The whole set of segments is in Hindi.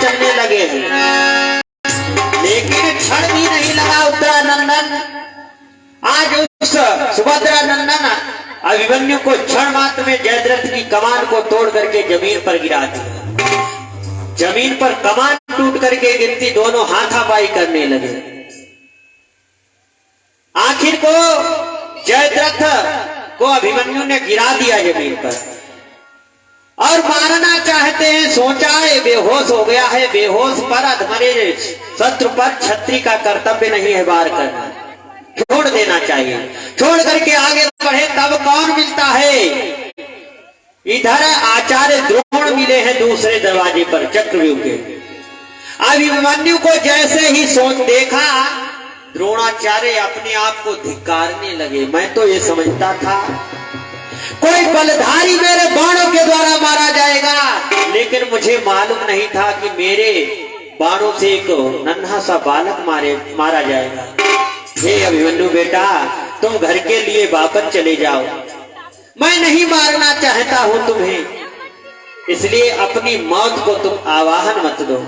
चलने लगे हैं, लेकिन क्षण भी नहीं लगा उत्तरानंदन। आज उस सुभद्रा नंदन अभिमन्यु को क्षण मात्र में जयद्रथ की कमान को तोड़ करके जमीन पर गिरा दिया। जमीन पर कमान टूट करके गिरती, दोनों हाथापाई करने लगे। आखिर को जयद्रथ को अभिमन्यु ने गिरा दिया जमीन पर और मारना चाहते हैं। सोचा है बेहोश हो गया है, बेहोश पर अधमरे शत्रु पर क्षत्रिय का कर्तव्य नहीं है वार करना, छोड़ देना चाहिए। छोड़ करके आगे बढ़े, तब कौन मिलता है? इधर आचार्य द्रोण मिले हैं दूसरे दरवाजे पर चक्रव्यूह के। अभिमन्यु को जैसे ही सोच देखा, द्रोणाचार्य अपने आप को धिक्कारने लगे। मैं तो ये समझता था कोई बलधारी मेरे बाणों के द्वारा मारा जाएगा, लेकिन मुझे मालूम नहीं था कि मेरे बाणों से एक नन्हा सा बालक मारा जाएगा। हे अभिमन्यु बेटा, तुम घर के लिए वापस चले जाओ, मैं नहीं मारना चाहता हूं तुम्हें, इसलिए अपनी मौत को तुम आवाहन मत दो।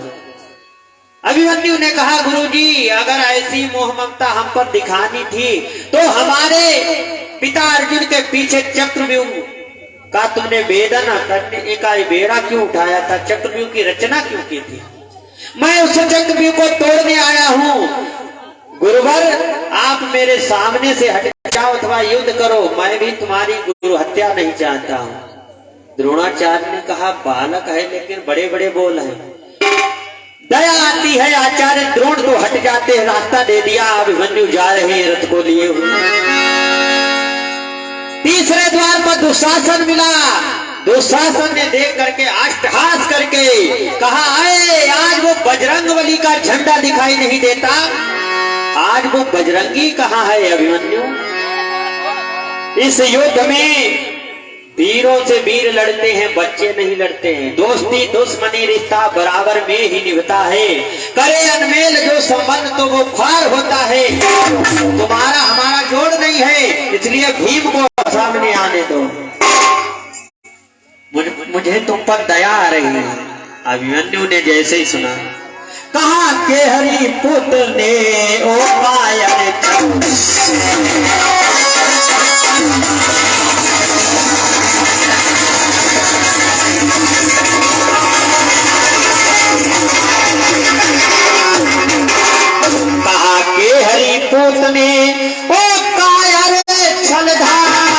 अभिमन्यु ने कहा, गुरुजी, अगर ऐसी मोह ममता हम पर दिखानी थी तो हमारे पिता अर्जुन के पीछे चक्रव्यूह का तुमने वेदन करने का बेड़ा क्यों उठाया था? चक्रव्यूह की रचना क्यों की थी? मैं उस चक्रव्यूह को तोड़ने आया हूं। गुरुवर, आप मेरे सामने से हट जाओ अथवा युद्ध करो, मैं भी तुम्हारी गुरु हत्या नहीं चाहता हूं। द्रोणाचार्य ने कहा, बालक है लेकिन बड़े बड़े बोल हैं। दया आती है, आचार्य द्रोण तो हट जाते हैं, रास्ता दे दिया। अभिमन्यु जा रहे हैं रथ को लिए हुए। तीसरे द्वार पर दुशासन मिला। दुशासन ने देख करके अट्टहास करके कहा, अरे आज वो बजरंगबली का झंडा दिखाई नहीं देता, आज वो बजरंगी कहाँ है अभिमन्यु? इस युद्ध में वीरों से वीर लड़ते हैं, बच्चे नहीं लड़ते हैं। दोस्ती दुश्मनी रिश्ता बराबर में ही निभता है। करे अनमेल जो संबंध तो वो फार होता है। तुम्हारा हमारा जोड़ नहीं है, इसलिए भीम को सामने आने दो। मुझे तुम पर दया आ रही है। अभिमन्यु ने जैसे ही सुना, कहा के हरि पुत्र ने ओ कायर कहा के हरि पुत्र ने ओ कायर छलधाम,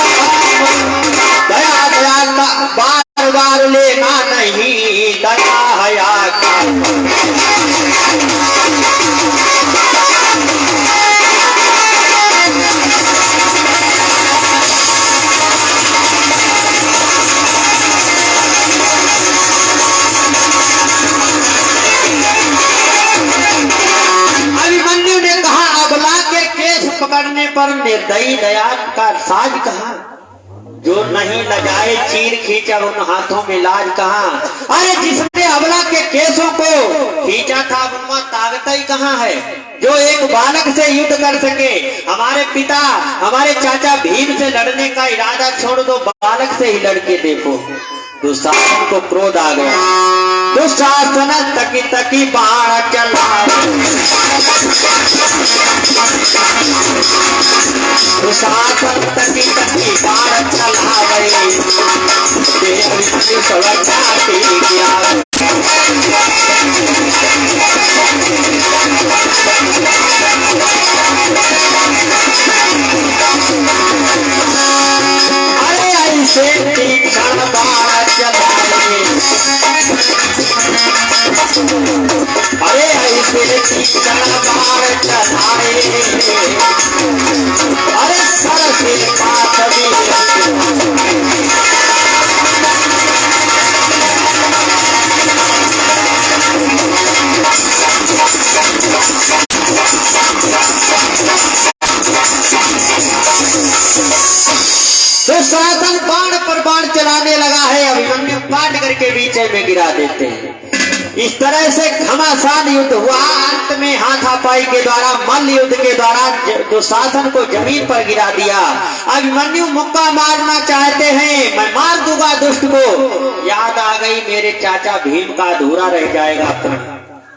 दया दया का बार बार लेना नहीं, दया हया का। अभिमन्यु ने कहा, अबला के केस पकड़ने पर निर्दयी दया का साज कहाँ? जो नहीं लगाए चीर खींचा उन हाथों में लाज कहाँ? अरे जिसने अबला के केसों को खींचा था उनमें ताकत ही कहाँ है? जो एक बालक से युद्ध कर सके। हमारे पिता हमारे चाचा भीम से लड़ने का इरादा छोड़ दो, बालक से ही लड़के देखो। दुशासन को क्रोध आ गया। दुशासन तकी तकी बाण चला, दुशासन तकी तकी बाण चला गए, अरे ऐसे तीक्ष्ण बाण चलाए, अरे ऐसे तीक्ष्ण बाण चलाए, अरे सर से पाथवी दुशासन बाण पर बाण चलाने लगा है। अभिमन्यु काट करके बीच में गिरा देते हैं। इस तरह से घमासान युद्ध हुआ। अंत में हाथापाई के द्वारा, मल्ल युद्ध के द्वारा दुशासन को जमीन पर गिरा दिया। अभिमन्यु मुक्का मारना चाहते हैं, मैं मार दूंगा दुष्ट को। याद आ गई मेरे चाचा भीम का अधूरा रह जाएगा प्रण,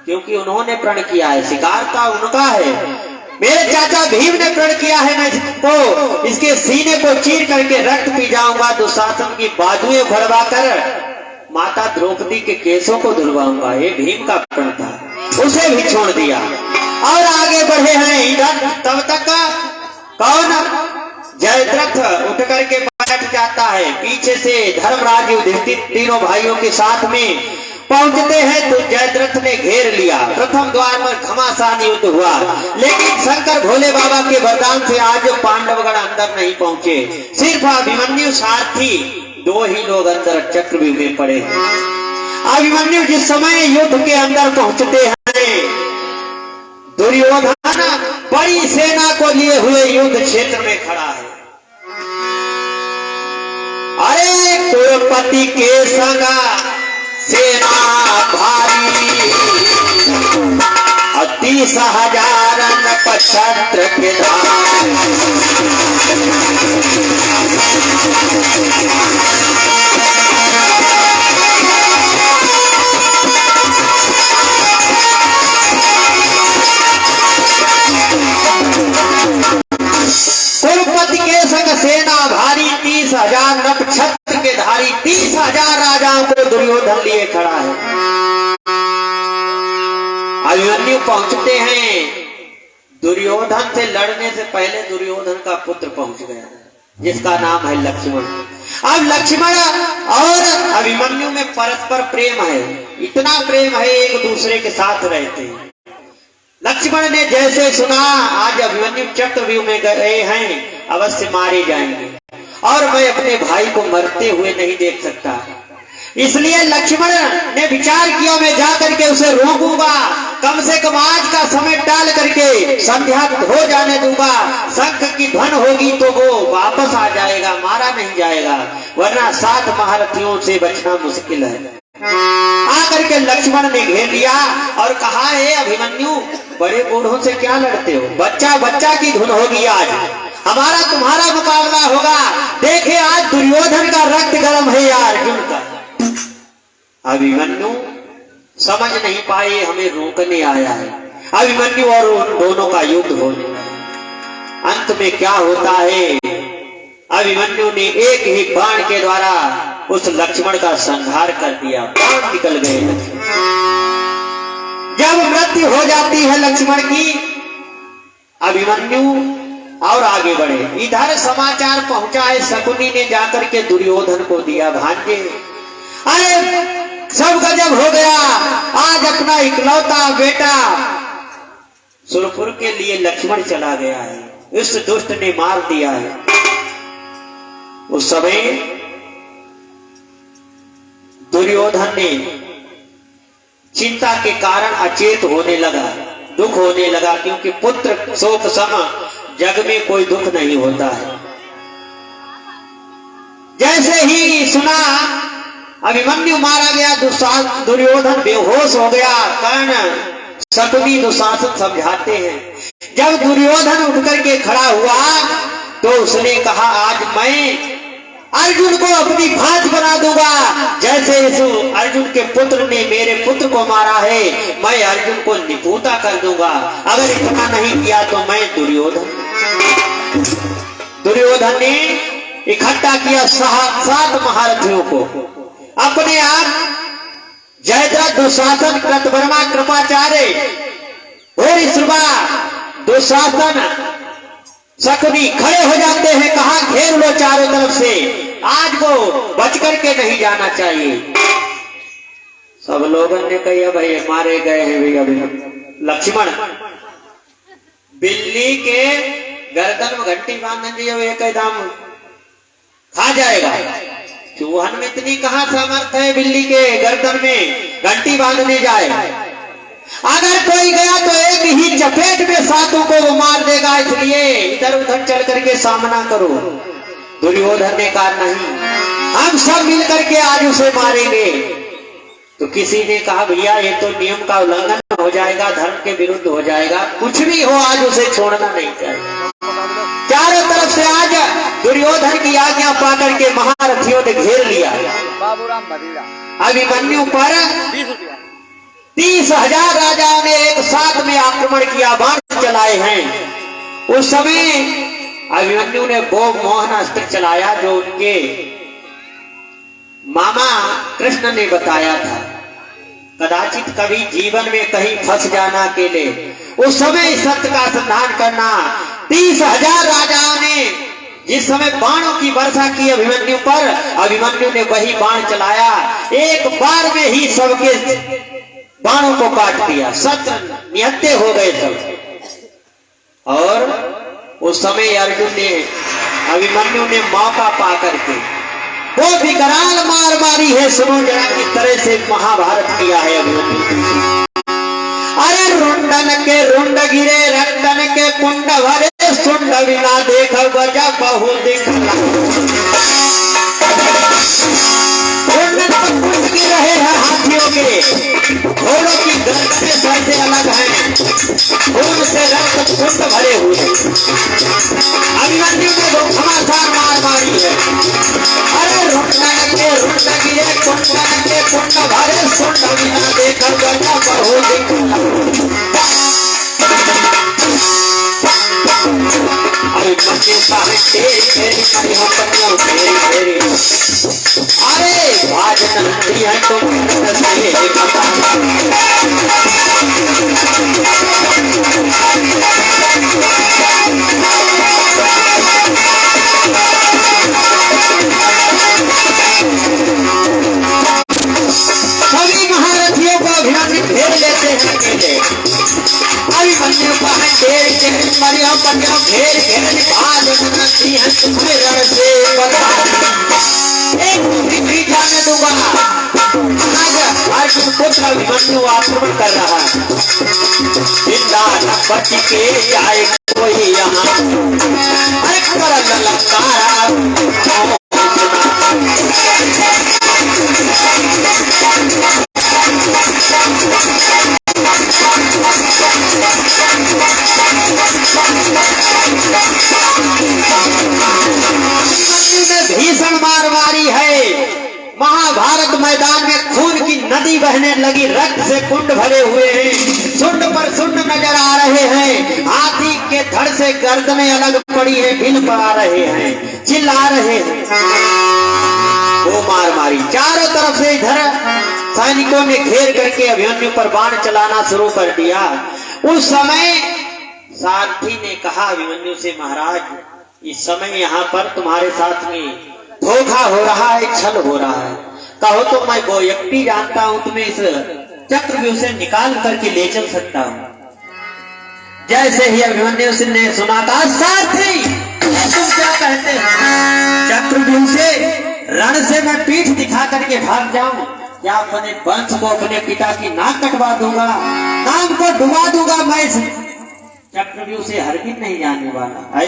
क्योंकि उन्होंने प्रण किया है, शिकार का उनका है। मेरे चाचा भीम ने प्रण किया है, मैं इसको, इसके सीने को चीर करके रक्त पी जाऊंगा, दुशासन की बाजुएं भरवा कर माता द्रौपदी के केसों को धुलवाऊंगा। ये भीम का प्रण था, उसे भी छोड़ दिया और आगे बढ़े हैं। इधर तब तक कौन, जयद्रथ उठ करके बैठ जाता है। पीछे से धर्मराज युधिष्ठिर तीनों भाइयों के साथ में पहुंचते हैं तो जयद्रथ ने घेर लिया। प्रथम द्वार पर घमासान युद्ध हुआ, लेकिन शंकर भोले बाबा के वरदान से आज पांडवगण अंदर नहीं पहुंचे। सिर्फ अभिमन्यु सारथी दो ही लोग अंदर चक्रव्यूह में पड़े। अभिमन्यु जिस समय युद्ध के अंदर पहुंचते हैं, दुर्योधन बड़ी सेना को लिए हुए युद्ध क्षेत्र में खड़ा है। अरे कुरुपति के संग सेना भारी, 30,000 नक्षत्र के धार। कुरुपति के संग सेना भारी, 30,000 नक्षत्र के धारी, 30,000 राजाओं को दुर्योधन लिए खड़ा है। अभिमन्यु पहुंचते हैं। दुर्योधन से लड़ने से पहले दुर्योधन का पुत्र पहुंच गया, जिसका नाम है लक्ष्मण। अब लक्ष्मण और अभिमन्यु में परस्पर प्रेम है, इतना प्रेम है एक दूसरे के साथ रहते हैं। लक्ष्मण ने जैसे सुना आज अभिमन्यु चक्रव्यूह में गए हैं, अवश्य मारे जाएंगे और मैं अपने भाई को मरते हुए नहीं देख सकता, इसलिए लक्ष्मण ने विचार किया मैं जा करके उसे रोकूंगा, कम से कम आज का समय टाल करके संध्या हो जाने दूंगा। शंख की ध्वन होगी तो वो वापस आ जाएगा, मारा नहीं जाएगा, वरना 7 महारथियों से बचना मुश्किल है। आकर के लक्ष्मण ने घेर लिया और कहा, हे अभिमन्यु, बड़े बूढ़ों से क्या लड़ते हो, बच्चा बच्चा की धुन होगी, आज हमारा तुम्हारा मुकाबला होगा। देखे आज दुर्योधन का रक्त गर्म है या अर्जुन का। अभिमन्यु समझ नहीं पाए हमें रोकने आया है। अभिमन्यु और उन दोनों का युद्ध होने लगा। अंत में क्या होता है, अभिमन्यु ने एक ही बाण के द्वारा उस लक्ष्मण का संहार कर दिया, प्राण निकल गए। जब मृत्यु हो जाती है लक्ष्मण की, अभिमन्यु और आगे बढ़े। इधर समाचार पहुंचा है, शकुनी ने जाकर के दुर्योधन को दिया, भांजे अरे सब गजब हो गया, आज अपना इकलौता बेटा सुरपुर के लिए लक्ष्मण चला गया है, इस दुष्ट ने मार दिया है। उस समय दुर्योधन ने चिंता के कारण अचेत होने लगा, दुख होने लगा, क्योंकि पुत्र शोक सम जग में कोई दुख नहीं होता है। जैसे ही सुना अभिमन्यु मारा गया, दुर्योधन बेहोश हो गया। कर्ण शकुनी दुशासन समझाते हैं। जब दुर्योधन उठ करके खड़ा हुआ तो उसने कहा, आज मैं अर्जुन को अपनी भांज बना दूंगा, जैसे इस अर्जुन के पुत्र ने मेरे पुत्र को मारा है, मैं अर्जुन को निपूता कर दूंगा। अगर इतना नहीं किया तो मैं दुर्योधन ने इकट्ठा किया 7 महारथियों को, अपने आप जयद्रथ, दुशासन, कृतवर्मा, कृपाचार्य, भूरिश्रवा, दुशासन, शकुनी खड़े हो जाते हैं। कहा, घेर लो चारों तरफ से, आज को बच करके नहीं जाना चाहिए। सब लोगों ने कहा, भाई मारे गए हैं भैया। लक्ष्मण बिल्ली के गर्दन में घंटी बांधने दिए एकदम खा जाएगा। चूहन में इतनी कहां सामर्थ है बिल्ली के गर्दन में घंटी बांधने जाए। अगर कोई गया तो एक ही चपेट में 7 को वो मार देगा, इसलिए इधर उधर चल करके सामना करो। दुर्योधन ने कहा, नहीं, हम सब मिल करके आज उसे मारेंगे। तो किसी ने कहा भैया ये तो नियम का उल्लंघन हो जाएगा, धर्म के विरुद्ध हो जाएगा, कुछ भी हो आज उसे छोड़ना नहीं चाहिए। चारों तरफ से आज दुर्योधन की आज्ञा पाकर के महारथियों ने घेर लिया। अभिमन्यु पर 30,000 राजाओं ने एक साथ में आक्रमण किया, बाण चलाए हैं। उस समय अभिमन्यु ने वो मोहन अस्त्र चलाया जो उनके मामा कृष्ण ने बताया था, कदाचित कभी जीवन में कहीं फंस जाना के लिए उस समय सत्य का संधान करना। 30,000 राजाओं ने जिस समय बाणों की वर्षा की अभिमन्यु पर, अभिमन्यु ने वही बाण चलाया, एक बार में ही सबके बाणों को काट दिया, शत्रु निहत्थे हो गए सब। और उस समय अर्जुन ने, अभिमन्यु ने मौका पा करके वो विकराल मार मारी है, सुनो जरा किस तरह से महाभारत किया है अभिमन्यु। अरे रुंडन के रुंड गिरे, रंडन के कुंड भरे, सुंड बिना देख बजा बहु दिखला। रुंडन पर कुंड गिर रहे हैं हाथियों के, घोड़ों की गर्दनें सर से अलग हैं, खून से रक्त कुंड भरे हुए। अभिमन्यु ने वो घमासान मार मारी है। अरे रुंडन के रुंड गिरे, कुंडन के कुंड भरे, सुंड बिना देख बजा बहु दिखला। अरे भाजन है तुम सभी महारथियों को अभिमन्यु घेर लेते हैं अकेले। अभिमन्यु घेर के मरिया पटिया घेर घेर भाजनती है तुम्हें रण से बता, एक भी जाने दूंगा। आज अर्जुन पुत्र अभिमन्यु आक्रमण कर रहा है, जिंदा न बच के जाए कोई यहाँ। अरे खबर ललकारा भीषण मार मारी है। महाभारत मैदान में खून की नदी बहने लगी, रक्त से कुंड भरे हुए हैं, सुंड पर सुंड नजर आ रहे हैं, हाथी के धड़ से गर्दनें अलग पड़ी है, बिल पड़ा रहे हैं, चिल्ला रहे हैं। वो मार मारी चारों तरफ से। इधर सैनिकों ने घेर करके अभिमन्यु पर बाण चलाना शुरू कर दिया। उस समय सारथी ने कहा अभिमन्यु से, महाराज इस समय यहाँ पर तुम्हारे साथ में धोखा हो रहा है, छल हो रहा है, कहो तो मैं वो व्यक्ति जानता हूं, तुम्हें इस चक्रव्यूह से निकाल करके ले चल सकता हूं। जैसे ही अभिमन्यु ने सुना था, सारथी तुम क्या कहते हो, चक्रव्यूह से रण से मैं पीठ दिखा करके भाग जाऊं, क्या अपने वंश को, अपने पिता की नाक कटवा दूंगा, नाम को डुबा दूंगा, मैं चक्रव्यूह से हरगिज नहीं जाने वाला। ऐ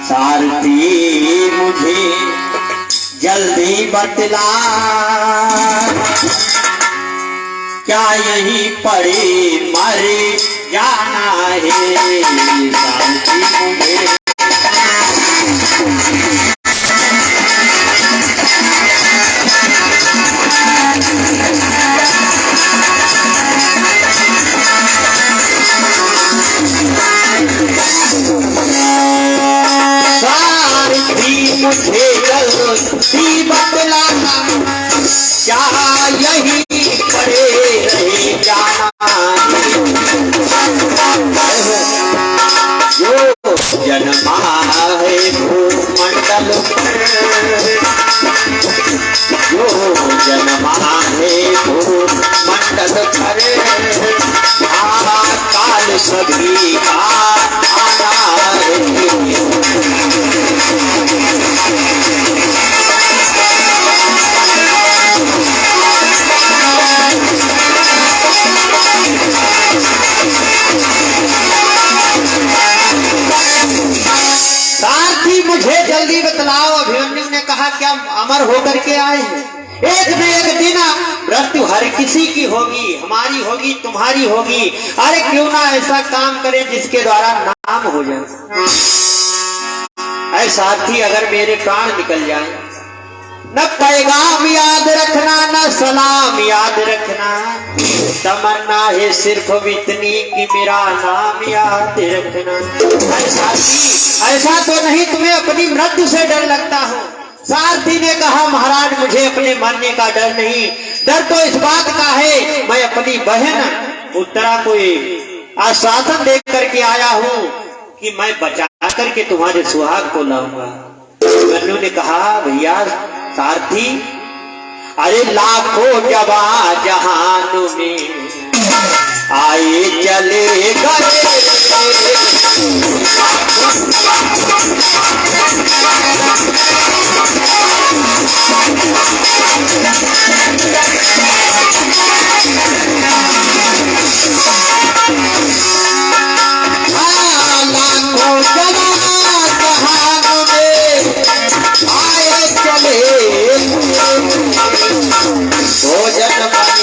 सारथी मुझे जल्दी बतला, क्या यहीं पड़े मर जाना है, सारथी मुझे मुझे जल्दी बतला, क्या यही पड़े रहे जाना जो जन्मा है भूमंडल पर, जो जन्मा है भूमंडल पर, काल सभी का आना है। सारथी मुझे जल्दी बतलाओ। अभिमन्यु ने कहा क्या अमर होकर के आए हैं, एक न एक दिन मृत्यु हर किसी की होगी, हमारी होगी, तुम्हारी होगी। अरे क्यों ना ऐसा काम करे जिसके द्वारा नाम हो जाए। ऐ साथी, अगर मेरे प्राण निकल जाए, न पैगाम याद रखना, न सलाम याद रखना, तमन्ना है सिर्फ इतनी कि मेरा नाम याद रखना। ऐ साथी, ऐसा तो नहीं तुम्हें अपनी मृत्यु से डर लगता हो। सारथी ने कहा, महाराज मुझे अपने मरने का डर नहीं, डर तो इस बात का है मैं अपनी बहन उत्तरा को आश्वासन दे करके आया हूँ कि मैं बचा करके तुम्हारे सुहाग को लाऊंगा। अभिमन्यु ने कहा, भैया सारथी, अरे लाखों जवा जहान में आए चले गए, लाखों जवा जहान में आए चले, भोजन बने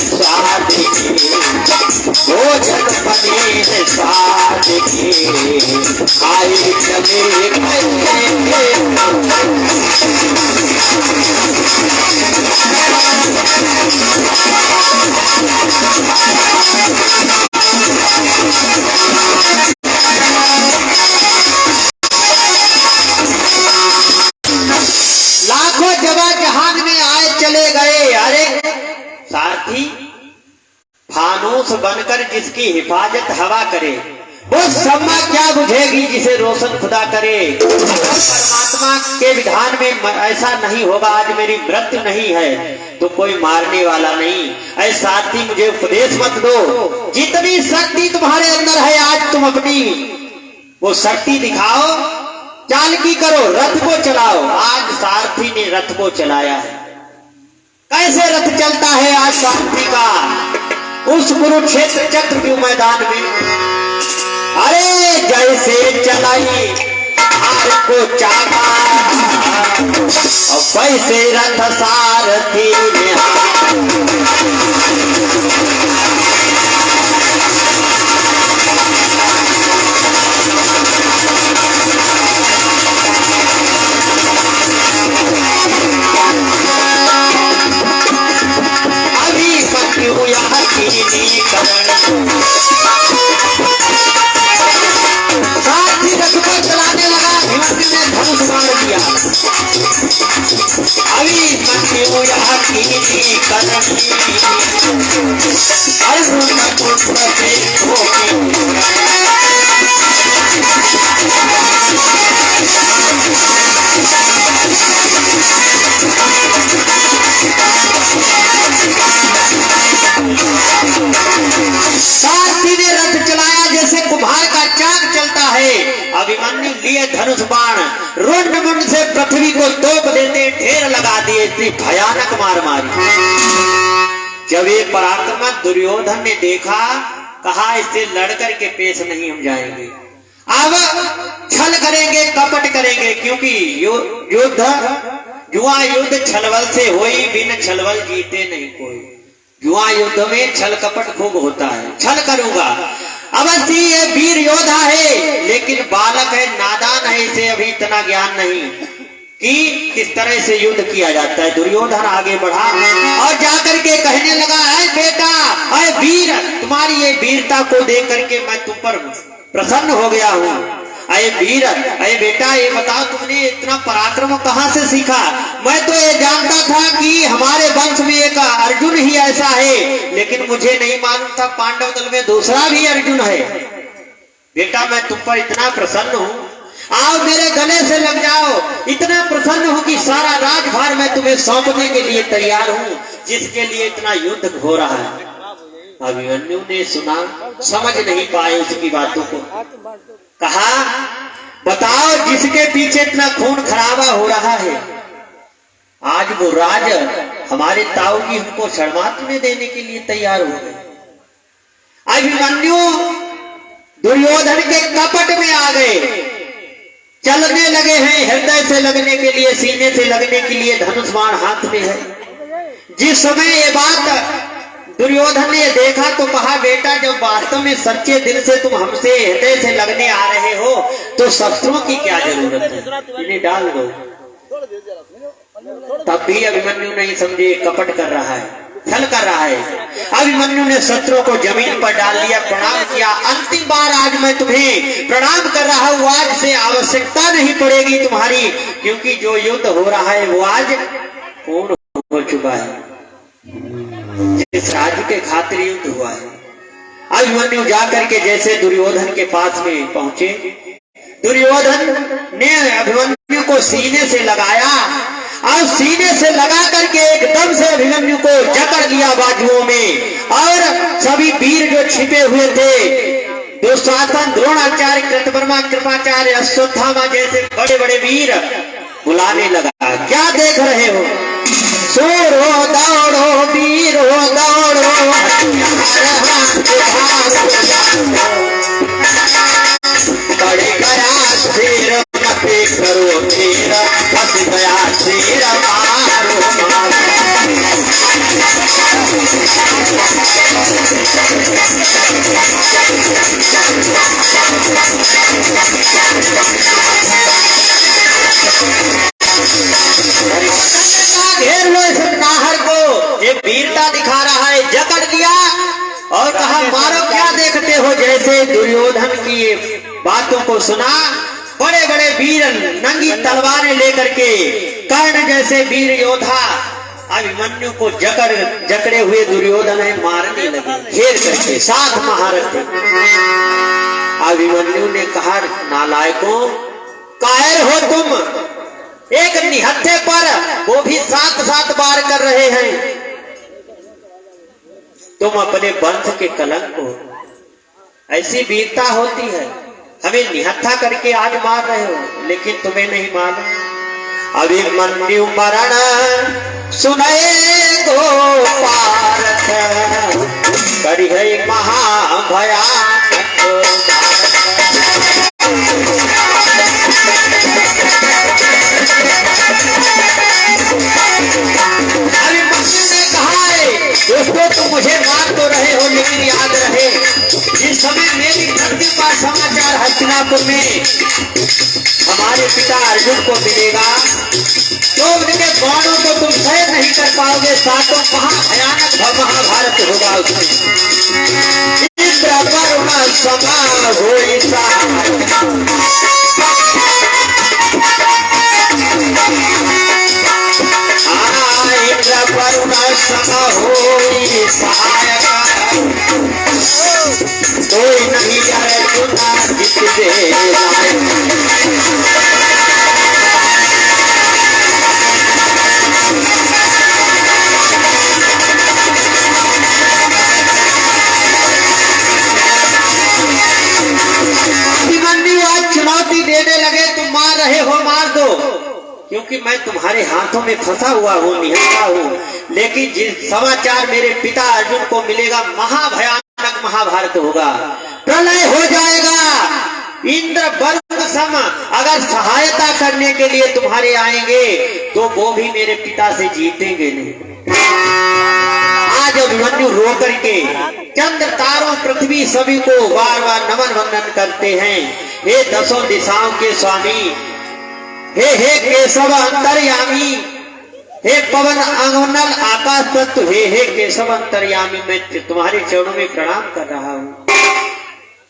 स्वाद के, भोजन बने स्वाद के, आए चले गए। लाखों जवा जहान में आए चले गए। अरे सारथी, फानूस बनकर जिसकी हिफाजत हवा करे, वो सम्मा क्या बुझेगी जिसे रोशन खुदा करे। परमात्मा के विधान में ऐसा नहीं होगा, आज मेरी मृत्यु नहीं है तो कोई मारने वाला नहीं। ऐ साथी, मुझे उपदेश मत दो, जितनी शक्ति तुम्हारे अंदर है आज तुम अपनी वो शक्ति दिखाओ, चालकी करो, रथ को चलाओ। आज सारथी ने रथ को चलाया है। कैसे रथ चलता है आज सारथी का उस कुरुक्षेत्र चक्र के मैदान में। अरे जैसे चलाई हार को चाका, वैसे रथ सारथी ने अभी पत्नी यहाँ की सारथी रथ को चलाने लगा। अभिमन्यु ने धनुष मार दिया। अभी पत्नी यहाँ की करनी, अरुण पुत्र से सारथी ने रथ चलाया जैसे कुम्हार का चाक चलता है। अभिमन्यु लिए धनुष बाण, रुंड मुंड से पृथ्वी को तोप देते, ढेर लगा दिए, इतनी भयानक मार मारी। जब ये पराक्रम दुर्योधन ने देखा, कहा इससे लड़कर के पेश नहीं हम जाएंगे, अब छल करेंगे, कपट करेंगे, क्योंकि जुआ युद्ध छलवल से होई, बिन छलवल जीते नहीं कोई। जुआ युद्ध में छल कपट खूब होता है, छल करूंगा। अवश्य ये वीर योद्धा है, लेकिन बालक है, नादान है, इसे अभी इतना ज्ञान नहीं कि किस तरह से युद्ध किया जाता है। दुर्योधन आगे बढ़ा और जाकर के कहने लगा, है बेटा, है वीर, तुम्हारी ये वीरता को देख करके मैं तुम पर प्रसन्न हो गया हूँ। अरे वीर, अरे बेटा, ये बताओ तुमने इतना पराक्रम कहाँ से सीखा? मैं तो ये जानता था कि हमारे वंश में एक अर्जुन ही ऐसा है, लेकिन मुझे नहीं मालूम था पांडव दल में दूसरा भी अर्जुन है। बेटा, मैं तुम पर इतना प्रसन्न हूँ, आओ मेरे गले से लग जाओ। इतना प्रसन्न हूँ कि सारा राजभार मैं तुम्हें सौंपने के लिए तैयार हूँ, जिसके लिए इतना युद्ध हो रहा है। अभिमन्यु ने सुना, समझ नहीं पाए उसकी बातों को। कहा, बताओ जिसके पीछे इतना खून खराबा हो रहा है, आज वो राज हमारे ताऊ जी हमको शर्मात में देने के लिए तैयार हो गए। अभिमन्यु दुर्योधन के कपट में आ गए। चलने लगे हैं, हृदय से लगने के लिए, सीने से लगने के लिए धनुष बाण हाथ में है। जिस समय ये बात दुर्योधन ने देखा तो कहा, बेटा जब वास्तव में सच्चे दिल से तुम हमसे हृदय से लगने आ रहे हो तो शस्त्रों की क्या जरूरत है, इन्हें डाल दो। तब भी अभिमन्यु नहीं समझे, कपट कर रहा है, छल कर रहा है। अभिमन्यु ने शस्त्रों को जमीन पर डाल दिया, प्रणाम किया। अंतिम बार आज मैं तुम्हें प्रणाम कर रहा हूँ, आज से आवश्यकता नहीं पड़ेगी तुम्हारी, क्योंकि जो युद्ध हो रहा है वो आज पूर्ण हो चुका है। जिस राज्य के खातिर युद्ध हुआ है। अभिमन्यु जाकर के जैसे दुर्योधन के पास में पहुंचे, दुर्योधन ने अभिमन्यु को सीने से लगाया और सीने से लगा करके एकदम से अभिमन्यु को जकड़ लिया बाजुओं में। और सभी वीर जो छिपे हुए थे, दुशासन, द्रोणाचार्य, कृतवर्मा, कृपाचार्य, अश्वत्थामा जैसे बड़े बड़े वीर बुलाने लगा। क्या देख रहे हो? सूरो दौड़ो वीरो दौड़ो, बड़े गया शेर मते करो शेर, फंस गया शेर मारो मारो। घेर लो इस नाहर को, ये वीरता दिखा रहा है। जकड़ दिया और कहा, मारो। क्या देखते हो? जैसे दुर्योधन की बातों को सुना, बड़े बड़े वीर नंगी तलवारें लेकर के, कर्ण जैसे वीर योद्धा अभिमन्यु को जकड़े हुए दुर्योधन है मारने लगे, घेर करके। 7 महारथ थे। अभिमन्यु ने कहा, नालायकों, कायर हो तुम, एक निहत्थे पर वो भी 7 बार कर रहे हैं। तुम अपने वंश के कलंक हो, ऐसी वीरता होती है। हमें निहत्था करके आज मार रहे हो, लेकिन तुम्हें नहीं मालूम अभिमन्यु मरण सुनए गोपारथ, करी है महाभयानक। दोस्तों, तुम मुझे मार तो रहे हो, लेकिन याद रहे जिस समय मेरी मृत्यु का समाचार हस्तिनापुर में हमारे पिता अर्जुन को मिलेगा तो उनके बाणों को तुम सहन नहीं कर पाओगे। 7 भयानक महाभारत होगा उसमें। इंद्र वरुण समा होई वरुण सम होई सहायक, कोई नहीं अर्जुन जित दे अभिमन्यु आज चुनौती देने लगे, तुम मार रहे हो, मार दो, क्योंकि मैं तुम्हारे हाथों में फंसा हुआ हूँ, निहत्था हूँ। लेकिन जिस समाचार मेरे पिता अर्जुन को मिलेगा, महाभयानक महाभारत होगा, प्रलय हो जाएगा। इंद्र वरुण सम अगर सहायता करने के लिए तुम्हारे आएंगे तो वो भी मेरे पिता से जीतेंगे नहीं। आज अभिमन्यु रो करके चंद्र तारों पृथ्वी सभी को बार बार नमन वंदन करते हैं। हे 10 दिशाओं के स्वामी, हे केशव अंतर्यामी, हे पवन अंगनल आकाश तत्व, हे केशव अंतर्यामी, मैं तुम्हारे चरणों में प्रणाम कर रहा हूँ।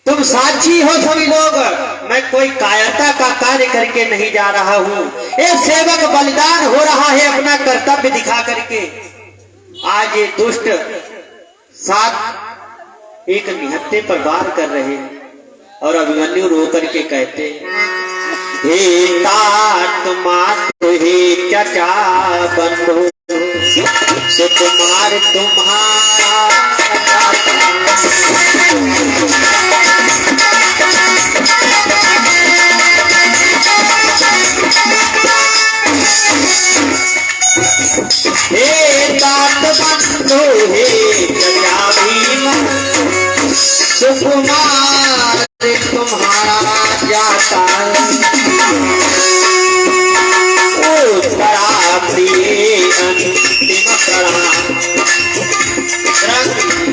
तुम साक्षी हो सभी लोग, मैं कोई कायरता का कार्य करके नहीं जा रहा हूँ। ये सेवक बलिदान हो रहा है अपना कर्तव्य दिखा करके। आज ये दुष्ट 7 एक निहत्थे पर वार कर रहे हैं। और अभिमन्यु रो करके कहते, हे तात मात हे चचा बंधु, सुकुमार तुम्हारा हे तात बंधु हे चचा भीम, सुकुमार तुम्हारा जाता।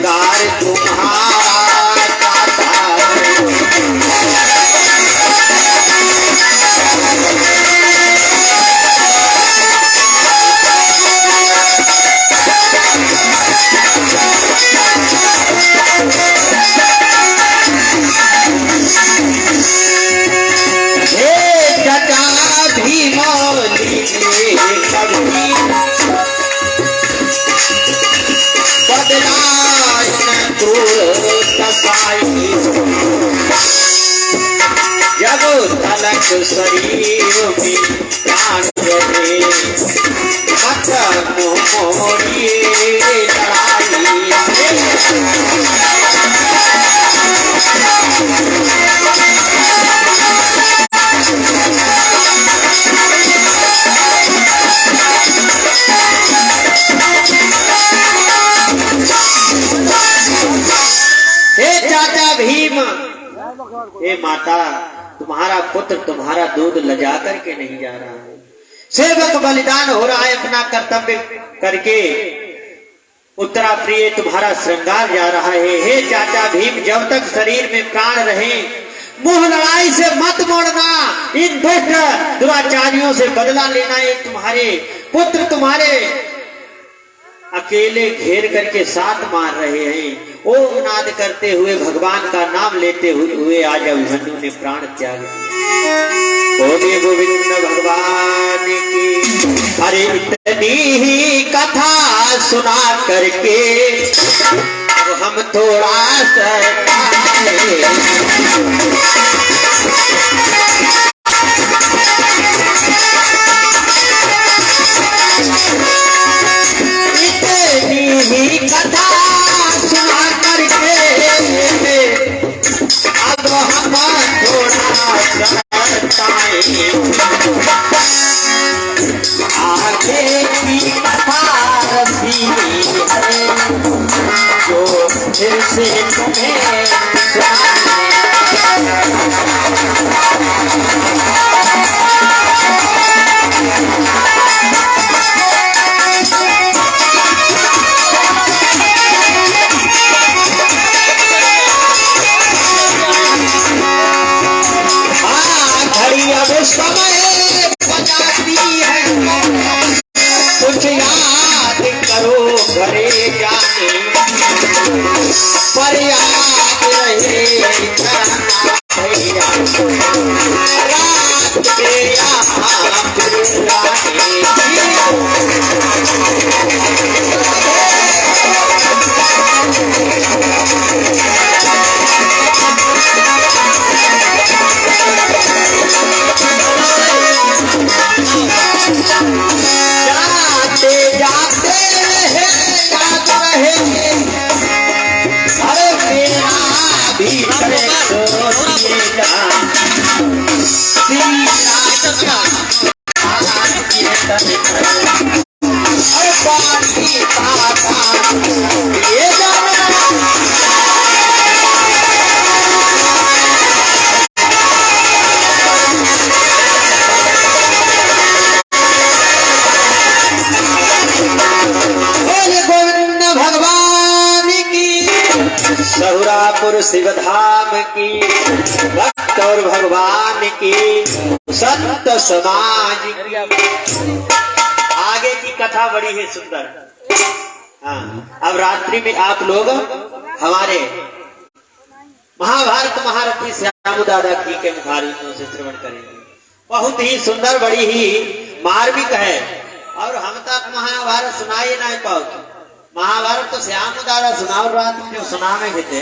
श्रृंगार तुम्हारा चाचा। जब तलक शरीर में प्राण रहे मत मोरिए हे चाचा भीम, हे माता, तुम्हारा पुत्र तुम्हारा दूध लजा करके नहीं जा रहा है। सेवक बलिदान हो रहा है अपना कर्तव्य करके। उत्तरा प्रिय तुम्हारा श्रृंगार जा रहा है। हे चाचा भीम, जब तक शरीर में प्राण रहे मुंह लड़ाई से मत मोड़ना। इन दुष्ट दुराचारियों से बदला लेना। ये तुम्हारे पुत्र तुम्हारे अकेले घेर करके साथ मार रहे हैं। ओम नाद करते हुए भगवान का नाम लेते हुए आज अभिमन्यु ने प्राण त्याग दिया। बोले गोविंद भगवान की। अरे इतनी ही कथा सुना करके हम थोड़ा सा कथा सुना करके अब हम थोड़ा आगे की कथा रही है जो फिर से तुम्हें समय बजाती है। कुछ याद करो घरे जाने पर याद रहे रात के सहुरापुर शिवधाम की भक्त और भगवान की संत समाज की। आगे की कथा बड़ी ही सुंदर। हाँ, अब रात्रि में आप लोग हमारे महाभारत महारथी श्याम दादा की के मुखारियों से श्रवण करेंगे। बहुत ही सुंदर, बड़ी ही मार्मिक है। और हम तक महाभारत सुनाई नहीं पाओ। महाभारत तो श्याम दादा सुनाओ, रात में जो सुना में थे।